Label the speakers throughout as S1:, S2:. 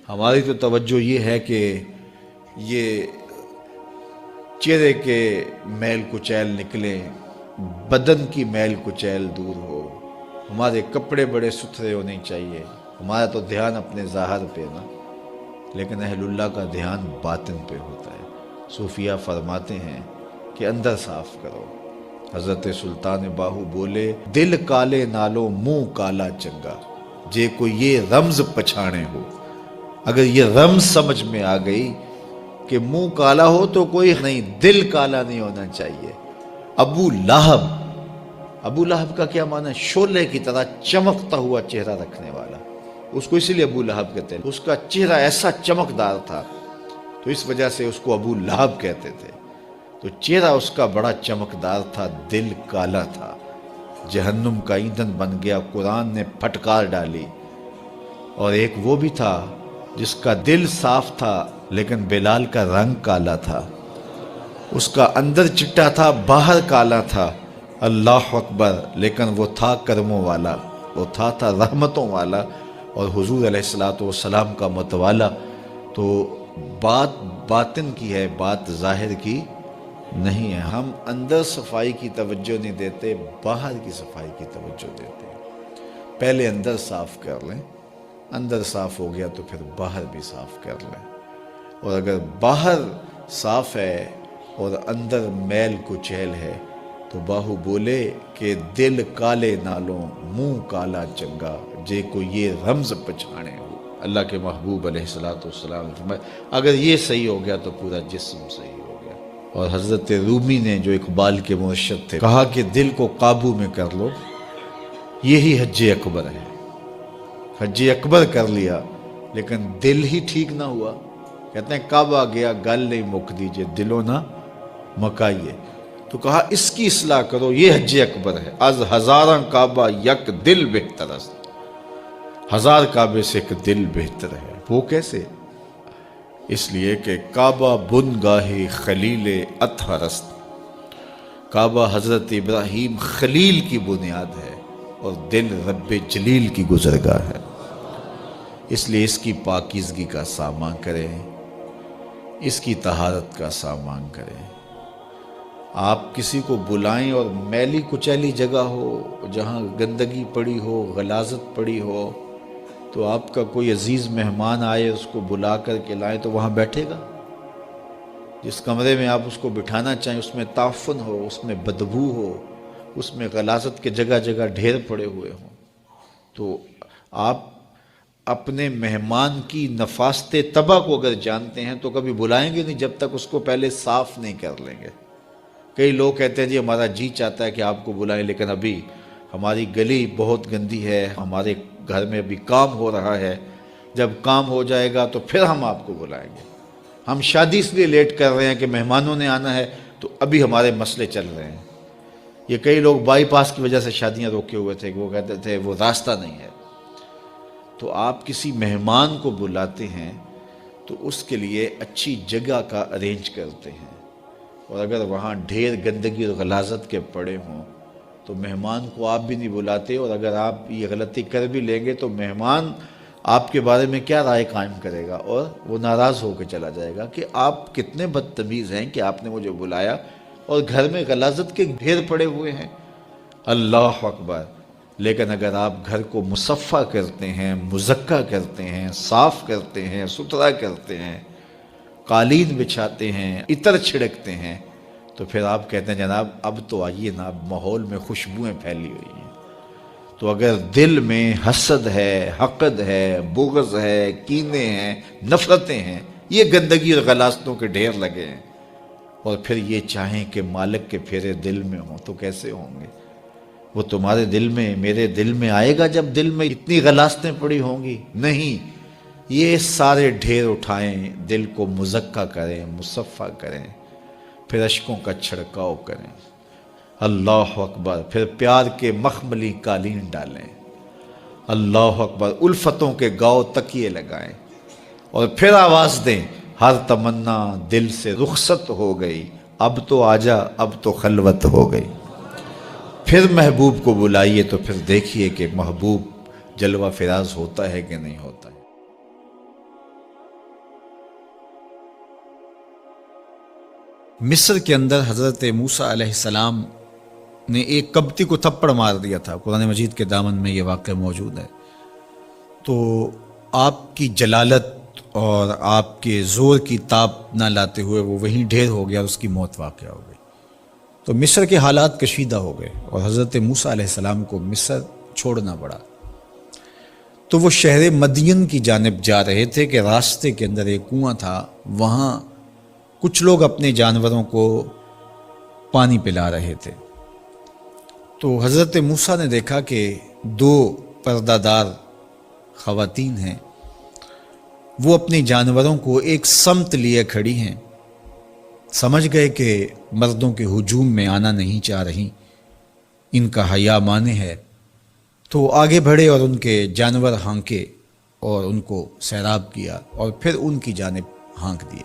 S1: ہماری تو توجہ یہ ہے کہ یہ چہرے کے میل کچیل نکلیں، بدن کی میل کچیل دور ہو، ہمارے کپڑے بڑے ستھرے ہونے چاہیے۔ ہمارا تو دھیان اپنے ظاہر پہ نا، لیکن اہل اللہ کا دھیان باطن پہ ہوتا ہے۔ صوفیہ فرماتے ہیں کہ اندر صاف کرو۔ حضرت سلطان باہو بولے، دل کالے نالو منہ کالا چنگا، جے کوئی یہ رمز پچھانے ہو۔ اگر یہ رمز سمجھ میں آ گئی کہ منہ کالا ہو تو کوئی نہیں، دل کالا نہیں ہونا چاہیے۔ ابو لہب کا کیا معنی ہے؟ شعلے کی طرح چمکتا ہوا چہرہ رکھنے والا، اس کو اسی لیے ابو لہب کہتے ہیں۔ اس کا چہرہ ایسا چمکدار تھا تو اس وجہ سے اس کو ابو لہب کہتے تھے۔ تو چہرہ اس کا بڑا چمکدار تھا، دل کالا تھا، جہنم کا ایندھن بن گیا، قرآن نے پھٹکار ڈالی۔ اور ایک وہ بھی تھا جس کا دل صاف تھا لیکن بلال کا رنگ کالا تھا، اس کا اندر چٹا تھا باہر کالا تھا۔ اللہ اکبر! لیکن وہ تھا کرموں والا، وہ تھا رحمتوں والا اور حضور علیہ السلام کا متوالا۔ تو بات باطن کی ہے، بات ظاہر کی نہیں ہے۔ ہم اندر صفائی کی توجہ نہیں دیتے، باہر کی صفائی کی توجہ دیتے ہیں۔ پہلے اندر صاف کر لیں، اندر صاف ہو گیا تو پھر باہر بھی صاف کر لیں۔ اور اگر باہر صاف ہے اور اندر میل کچیل ہے تو باہو بولے کہ دل کالے نالوں منہ کالا چنگا، جے کو یہ رمز پچھانے ہو۔ اللہ کے محبوب علیہ السلام نے فرمایا اگر یہ صحیح ہو گیا تو پورا جسم صحیح ہو گیا۔ اور حضرت رومی نے جو اقبال کے مرشد تھے کہا کہ دل کو قابو میں کر لو، یہی حج اکبر ہے۔ حج اکبر کر لیا لیکن دل ہی ٹھیک نہ ہوا۔ کہتے ہیں کعبہ گیا گل نہیں مک دیجئے، دلوں نہ مکائیے۔ تو کہا اس کی اصلاح کرو، یہ حج اکبر ہے۔ از ہزاراں کعبہ یک دل بہتر است، ہزار کعبے سے ایک دل بہتر ہے۔ وہ کیسے؟ اس لیے کہ کعبہ بن گاہ خلیل اطہر است، کعبہ حضرت ابراہیم خلیل کی بنیاد ہے اور دل رب جلیل کی گزرگاہ ہے۔ اس لیے اس کی پاکیزگی کا سامان کریں، اس کی طہارت کا سامان کریں۔ آپ کسی کو بلائیں اور میلی کچیلی جگہ ہو، جہاں گندگی پڑی ہو، غلاظت پڑی ہو، تو آپ کا کوئی عزیز مہمان آئے، اس کو بلا کر کے لائیں تو وہاں بیٹھے گا؟ جس کمرے میں آپ اس کو بٹھانا چاہیں اس میں تعفن ہو، اس میں بدبو ہو، اس میں غلاظت کے جگہ جگہ ڈھیر پڑے ہوئے ہوں، تو آپ اپنے مہمان کی نفاست طبع کو اگر جانتے ہیں تو کبھی بلائیں گے نہیں جب تک اس کو پہلے صاف نہیں کر لیں گے۔ کئی لوگ کہتے ہیں جی ہمارا جی چاہتا ہے کہ آپ کو بلائیں، لیکن ابھی ہماری گلی بہت گندی ہے، ہمارے گھر میں ابھی کام ہو رہا ہے، جب کام ہو جائے گا تو پھر ہم آپ کو بلائیں گے۔ ہم شادی اس لیے لیٹ کر رہے ہیں کہ مہمانوں نے آنا ہے، تو ابھی ہمارے مسئلے چل رہے ہیں۔ یہ کئی لوگ بائی پاس کی وجہ سے شادیاں روکے ہوئے تھے کہ وہ کہتے تھے وہ راستہ نہیں ہے۔ تو آپ کسی مہمان کو بلاتے ہیں تو اس کے لیے اچھی جگہ کا ارینج کرتے ہیں، اور اگر وہاں ڈھیر گندگی اور غلاظت کے پڑے ہوں تو مہمان کو آپ بھی نہیں بلاتے، اور اگر آپ یہ غلطی کر بھی لیں گے تو مہمان آپ کے بارے میں کیا رائے قائم کرے گا، اور وہ ناراض ہو کے چلا جائے گا کہ آپ کتنے بدتمیز ہیں کہ آپ نے مجھے بلایا اور گھر میں غلاظت کے ڈھیر پڑے ہوئے ہیں۔ اللہ اکبر! لیکن اگر آپ گھر کو مصفح کرتے ہیں، مزکہ کرتے ہیں، صاف کرتے ہیں، ستھرا کرتے ہیں، قالین بچھاتے ہیں، عطر چھڑکتے ہیں، تو پھر آپ کہتے ہیں جناب اب تو آئیے نا، اب ماحول میں خوشبوئیں پھیلی ہوئی ہیں۔ تو اگر دل میں حسد ہے، حقد ہے، بغض ہے، کینے ہیں، نفرتیں ہیں، یہ گندگی اور غلاظتوں کے ڈھیر لگے ہیں، اور پھر یہ چاہیں کہ مالک کے پھیرے دل میں ہوں تو کیسے ہوں گے؟ وہ تمہارے دل میں، میرے دل میں آئے گا جب دل میں اتنی غلاظتیں پڑی ہوں گی؟ نہیں، یہ سارے ڈھیر اٹھائیں، دل کو مزکہ کریں، مصفح کریں، پھر اشکوں کا چھڑکاؤ کریں۔ اللہ اکبر! پھر پیار کے مخملی قالین ڈالیں۔ اللہ اکبر! الفتوں کے گاؤ تکیے لگائیں، اور پھر آواز دیں، ہر تمنا دل سے رخصت ہو گئی، اب تو آجا، اب تو خلوت ہو گئی۔ پھر محبوب کو بلائیے تو پھر دیکھیے کہ محبوب جلوہ فراز ہوتا ہے کہ نہیں ہوتا ہے۔ مصر کے اندر حضرت موسیٰ علیہ السلام نے ایک کبتی کو تھپڑ مار دیا تھا، قرآن مجید کے دامن میں یہ واقعہ موجود ہے۔ تو آپ کی جلالت اور آپ کے زور کی تاب نہ لاتے ہوئے وہ وہیں ڈھیر ہو گیا اور اس کی موت واقع ہو گئی۔ تو مصر کے حالات کشیدہ ہو گئے اور حضرت موسیٰ علیہ السلام کو مصر چھوڑنا پڑا۔ تو وہ شہر مدین کی جانب جا رہے تھے کہ راستے کے اندر ایک کنواں تھا، وہاں کچھ لوگ اپنے جانوروں کو پانی پلا رہے تھے۔ تو حضرت موسیٰ نے دیکھا کہ دو پردہ دار خواتین ہیں، وہ اپنے جانوروں کو ایک سمت لیے کھڑی ہیں، سمجھ گئے کہ مردوں کے ہجوم میں آنا نہیں چاہ رہی، ان کا حیا مانے ہے۔ تو آگے بڑھے اور ان کے جانور ہانکے اور ان کو سیراب کیا اور پھر ان کی جانب ہانک دیے۔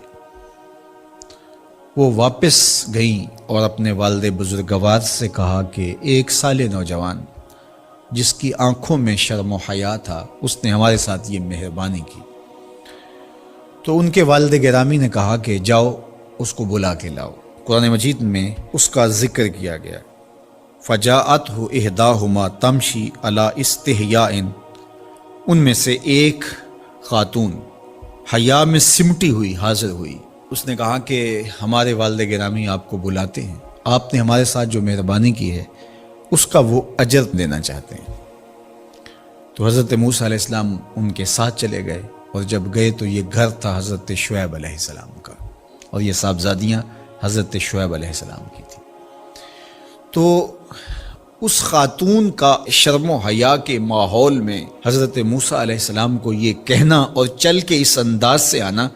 S1: وہ واپس گئیں اور اپنے والد بزرگوار سے کہا کہ ایک سال نوجوان جس کی آنکھوں میں شرم و حیا تھا، اس نے ہمارے ساتھ یہ مہربانی کی۔ تو ان کے والد گرامی نے کہا کہ جاؤ اس کو بلا کے لاؤ۔ قرآن مجید میں اس کا ذکر کیا گیا، فجاءتہ احداہما تمشی علی استحیاء، ان میں سے ایک خاتون حیا میں سمٹی ہوئی حاضر ہوئی۔ اس نے کہا کہ ہمارے والد گرامی آپ کو بلاتے ہیں، آپ نے ہمارے ساتھ جو مہربانی کی ہے اس کا وہ اجر دینا چاہتے ہیں۔ تو حضرت موسیٰ علیہ السلام ان کے ساتھ چلے گئے، اور جب گئے تو یہ گھر تھا حضرت شعیب علیہ السلام کا، اور یہ صاحبزادیاں حضرت شعیب علیہ السلام کی تھیں۔ تو اس خاتون کا شرم و حیا کے ماحول میں حضرت موسیٰ علیہ السلام کو یہ کہنا اور چل کے اس انداز سے آنا،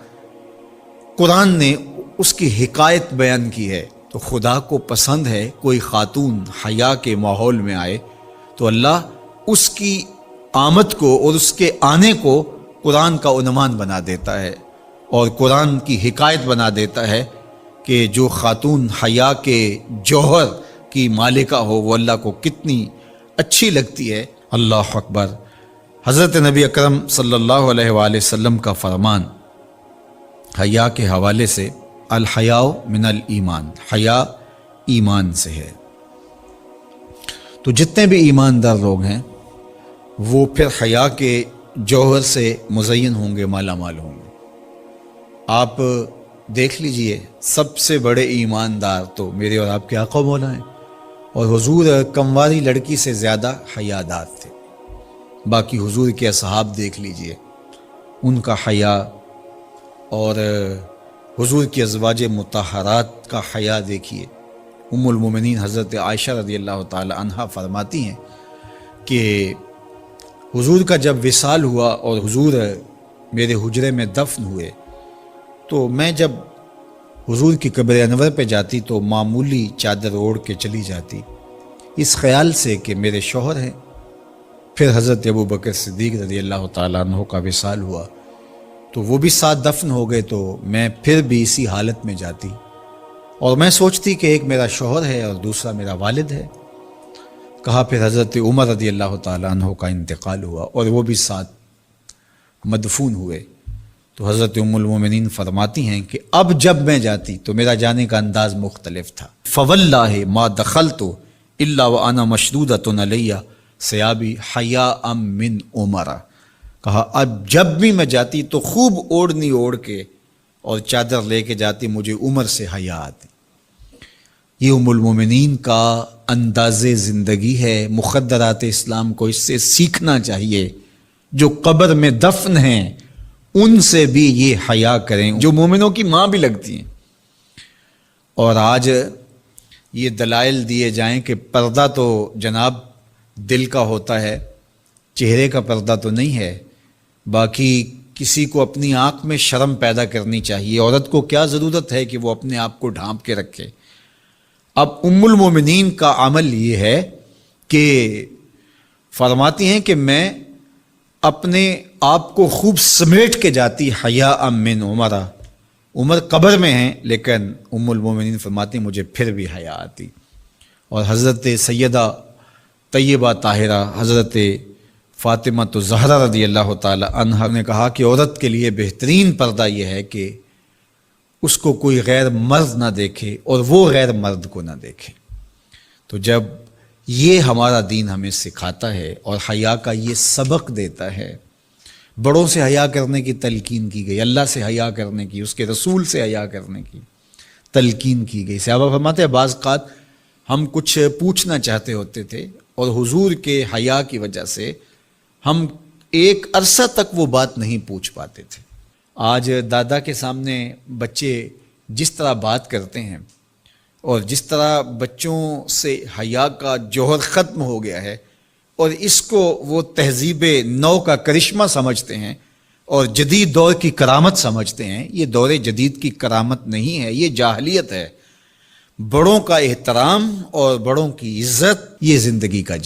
S1: قرآن نے اس کی حکایت بیان کی ہے۔ تو خدا کو پسند ہے کوئی خاتون حیا کے ماحول میں آئے تو اللہ اس کی آمد کو اور اس کے آنے کو قرآن کا عنوان بنا دیتا ہے، اور قرآن کی حکایت بنا دیتا ہے کہ جو خاتون حیا کے جوہر کی مالکہ ہو وہ اللہ کو کتنی اچھی لگتی ہے۔ اللہ اکبر۔ حضرت نبی اکرم صلی اللہ علیہ وآلہ وسلم کا فرمان حیا کے حوالے سے، الحیاء من الایمان، حیا ایمان سے ہے۔ تو جتنے بھی ایماندار لوگ ہیں وہ پھر حیا کے جوہر سے مزین ہوں گے، مالا مال ہوں گے۔ آپ دیکھ لیجئے سب سے بڑے ایماندار تو میرے اور آپ کے آقا مولا ہیں، اور حضور کمواری لڑکی سے زیادہ حیادار تھے۔ باقی حضور کے اصحاب دیکھ لیجئے، ان کا حیا، اور حضور کی ازواج مطہرات کا حیا دیکھیے۔ ام المومنین حضرت عائشہ رضی اللہ تعالی عنہا فرماتی ہیں کہ حضور کا جب وصال ہوا اور حضور میرے حجرے میں دفن ہوئے، تو میں جب حضور کی قبر انور پہ جاتی تو معمولی چادر اوڑھ کے چلی جاتی، اس خیال سے کہ میرے شوہر ہیں۔ پھر حضرت ابوبکر صدیق رضی اللہ تعالیٰ عنہ کا وصال ہوا تو وہ بھی ساتھ دفن ہو گئے، تو میں پھر بھی اسی حالت میں جاتی اور میں سوچتی کہ ایک میرا شوہر ہے اور دوسرا میرا والد ہے۔ کہا پھر حضرت عمر رضی اللہ تعالیٰ عنہ کا انتقال ہوا اور وہ بھی ساتھ مدفون ہوئے۔ تو حضرت ام المومنین فرماتی ہیں کہ اب جب میں جاتی تو میرا جانے کا انداز مختلف تھا۔ فواللہ ما دخلت الا وانا مشدودۃ علی ثیابی حیاء من عمر۔ کہا اب جب بھی میں جاتی تو خوب اوڑھنی اوڑھ کے اور چادر لے کے جاتی، مجھے عمر سے حیا آتی۔ یہ ام المومنین کا انداز زندگی ہے۔ مخدرات اسلام کو اس سے سیکھنا چاہیے۔ جو قبر میں دفن ہیں ان سے بھی یہ حیا کریں، جو مومنوں کی ماں بھی لگتی ہیں۔ اور آج یہ دلائل دیے جائیں کہ پردہ تو جناب دل کا ہوتا ہے، چہرے کا پردہ تو نہیں ہے۔ باقی کسی کو اپنی آنکھ میں شرم پیدا کرنی چاہیے۔ عورت کو کیا ضرورت ہے کہ وہ اپنے آپ کو ڈھانپ کے رکھے۔ اب ام المومنین کا عمل یہ ہے کہ فرماتی ہیں کہ میں اپنے آپ کو خوب سمیٹ کے جاتی حیاء من عمر۔ عمر قبر میں ہیں لیکن ام المومنین فرماتی ہیں مجھے پھر بھی حیا آتی۔ اور حضرت سیدہ طیبہ طاہرہ حضرت فاطمہ الزہرا رضی اللہ تعالی عنہا نے کہا کہ عورت کے لیے بہترین پردہ یہ ہے کہ
S2: اس کو کوئی غیر مرد نہ دیکھے اور وہ غیر مرد کو نہ دیکھے۔ تو جب یہ ہمارا دین ہمیں سکھاتا ہے اور حیا کا یہ سبق دیتا ہے، بڑوں سے حیا کرنے کی تلقین کی گئی، اللہ سے حیا کرنے کی، اس کے رسول سے حیا کرنے کی تلقین کی گئی۔ صحابہ فرماتے ہیں بعض اوقات ہم کچھ پوچھنا چاہتے ہوتے تھے اور حضور کے حیا کی وجہ سے ہم ایک عرصہ تک وہ بات نہیں پوچھ پاتے تھے۔ آج دادا کے سامنے بچے جس طرح بات کرتے ہیں اور جس طرح بچوں سے حیا کا جوہر ختم ہو گیا ہے اور اس کو وہ تہذیب نو کا کرشمہ سمجھتے ہیں اور جدید دور کی کرامت سمجھتے ہیں، یہ دور جدید کی کرامت نہیں ہے، یہ جاہلیت ہے۔ بڑوں کا احترام اور بڑوں کی عزت یہ زندگی کا